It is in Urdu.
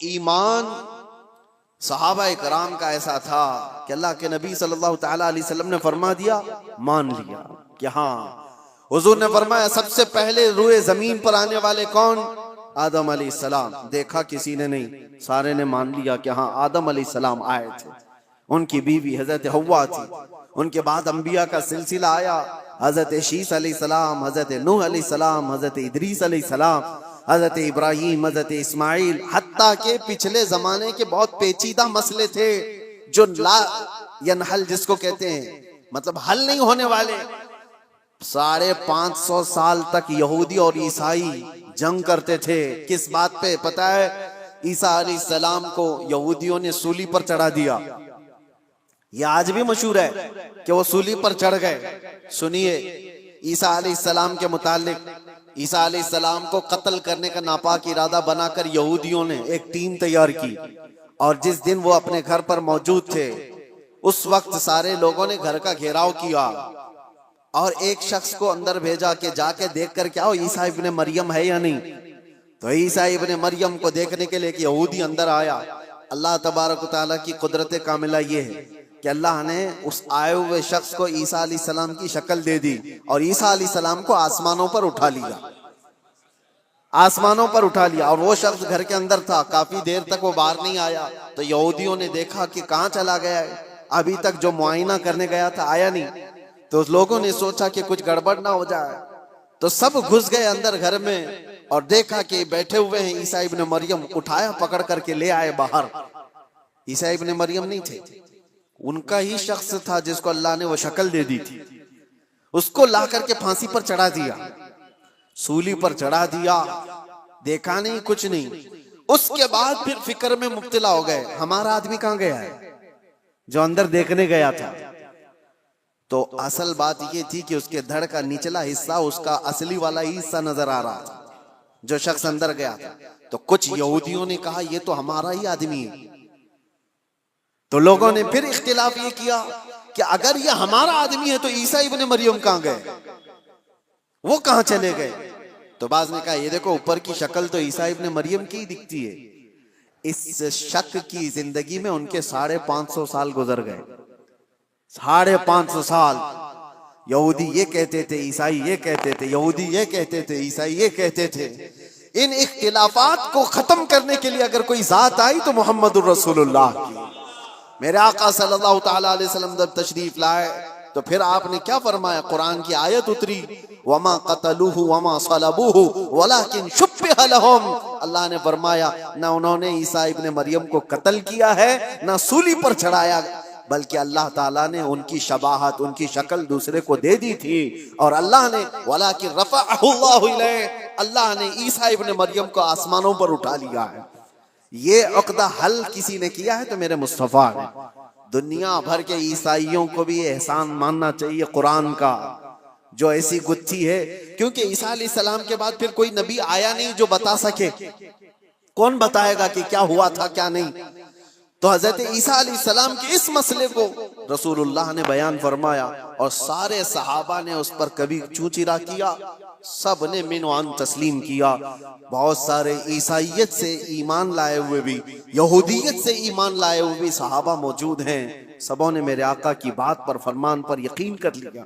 ایمان صحابہ کرام کا ایسا تھا کہ اللہ کے نبی صلی اللہ تعالی علیہ وسلم نے فرما دیا، مان لیا کہ ہاں. حضور نے فرمایا سب سے پہلے روئے زمین پر آنے والے کون؟ آدم علیہ السلام. دیکھا کسی نے نہیں، سارے نے مان لیا کہ ہاں آدم علیہ السلام آئے تھے. ان کی بیوی حضرت حوا تھی. ان کے بعد انبیاء کا سلسلہ آیا، حضرت شیس علیہ السلام، حضرت نوح علیہ السلام، حضرت ادریس علیہ السلام، حضرت ابراہیم، حضرت اسماعیل، حتیٰ کہ پچھلے زمانے کے بہت پیچیدہ مسئلے تھے جو لا ینحل جس کو کہتے ہیں، مطلب حل نہیں ہونے والے. 550 سال تک یہودی اور عیسائی جنگ کرتے تھے. کس بات پہ پتہ ہے؟ عیسیٰ علیہ السلام کو یہودیوں نے سولی پر چڑھا دیا. یہ آج بھی مشہور ہے کہ وہ سولی پر چڑھ گئے. سنیے عیسیٰ علیہ السلام کے متعلق. عیسیٰ علیہ السلام کو قتل کرنے کا ناپاک ارادہ بنا کر یہودیوں نے ایک ٹیم تیار کی، اور جس دن وہ اپنے گھر پر موجود تھے اس وقت سارے لوگوں نے گھر کا گھیراؤ کیا اور ایک شخص کو اندر بھیجا کہ جا کے دیکھ کر کیا عیسیٰ ابن مریم ہے یا نہیں. تو عیسیٰ ابن مریم کو دیکھنے کے لیے ایک یہودی اندر آیا. اللہ تبارک و تعالیٰ کی قدرت کاملہ یہ ہے کہ اللہ نے اس آئے ہوئے شخص کو عیسیٰ علیہ السلام کی شکل دے دی اور عیسیٰ علیہ السلام کو آسمانوں پر اٹھا لیا. آسمانوں پر اٹھا لیا اور وہ شخص گھر کے اندر تھا. کافی دیر تک وہ باہر نہیں آیا. تو یہودیوں نے دیکھا کہ کہاں چلا گیا ہے، ابھی تک جو معائنہ کرنے گیا تھا آیا نہیں. تو لوگوں نے سوچا کہ کچھ گڑبڑ نہ ہو جائے، تو سب گھس گئے اندر گھر میں اور دیکھا کہ بیٹھے ہوئے ہیں عیسیٰ ابن مریم. اٹھایا، پکڑ کر کے لے آئے باہر. عیسیٰ ابن مریم نہیں تھے، ان کا ہی شخص تھا جس کو اللہ نے وہ شکل دے دی تھی. اس کو لا کر کے پھانسی پر چڑھا دیا، سولی پر چڑھا دیا. دیکھا نہیں، کچھ نہیں. اس کے بعد پھر فکر میں مبتلا ہو گئے، ہمارا آدمی کہاں گیا ہے جو اندر دیکھنے گیا تھا. تو اصل بات یہ تھی کہ اس کے دھڑ کا نچلا حصہ اس کا اصلی والا ہی حصہ نظر آ رہا تھا جو شخص اندر گیا تھا. تو کچھ یہودیوں نے کہا یہ تو ہمارا ہی آدمی ہے. تو لوگوں نے پھر اختلاف یہ کیا کہ اگر یہ ہمارا آدمی ہے تو عیسیٰ ابن مریم کہاں گئے، وہ کہاں چلے گئے. تو بعض نے کہا یہ دیکھو اوپر کی شکل تو عیسیٰ ابن مریم کی دکھتی ہے. اس شک کی زندگی میں ان کے 550 سال گزر گئے. 550 سال یہودی یہ کہتے تھے، عیسائی یہ کہتے تھے، یہودی یہ کہتے تھے، عیسائی یہ کہتے تھے. ان اختلافات کو ختم کرنے کے لیے اگر کوئی ذات آئی تو محمد الرسول اللہ کی. میرے آقا صلی اللہ تعالی علیہ وسلم جب تشریف لائے تو پھر آپ نے کیا فرمایا؟ قرآن کی آیت اتری، وَمَا قَتَلُوهُ وَمَا صَلَبُوهُ وَلَكِنْ شُبِّهَ لَهُمْ. اللہ نے فرمایا نہ انہوں نے عیسیٰ ابن مریم کو قتل کیا ہے نہ سولی پر چڑھایا، بلکہ اللہ تعالیٰ نے ان کی شباہت، ان کی شکل دوسرے کو دے دی تھی. اور اللہ نے وَلَكِنْ رَفَعَهُ اللَّهُ إِلَيْهِ، اللہ نے عیسیٰ ابن مریم کو آسمانوں پر اٹھا لیا ہے. یہ عقدہ حل کسی نے کیا ہے تو میرے مصطفیٰ نے. دنیا بھر کے عیسائیوں کو بھی احسان ماننا چاہیے قرآن کا جو ایسی گتھی ہے، کیونکہ عیسیٰ علیہ السلام کے بعد پھر کوئی نبی آیا نہیں جو بتا سکے. کون بتائے گا کہ کیا ہوا تھا کیا نہیں؟ تو حضرت عیسیٰ علیہ السلام کے اس مسئلے کو رسول اللہ نے بیان فرمایا اور سارے صحابہ نے اس پر کبھی چوں چرا کیا، سب نے من وعن تسلیم کیا. بہت سارے عیسائیت سے ایمان لائے ہوئے بھی، یہودیت سے ایمان لائے ہوئے بھی صحابہ موجود ہیں. سبوں نے میرے آقا کی بات پر، فرمان پر یقین کر لیا.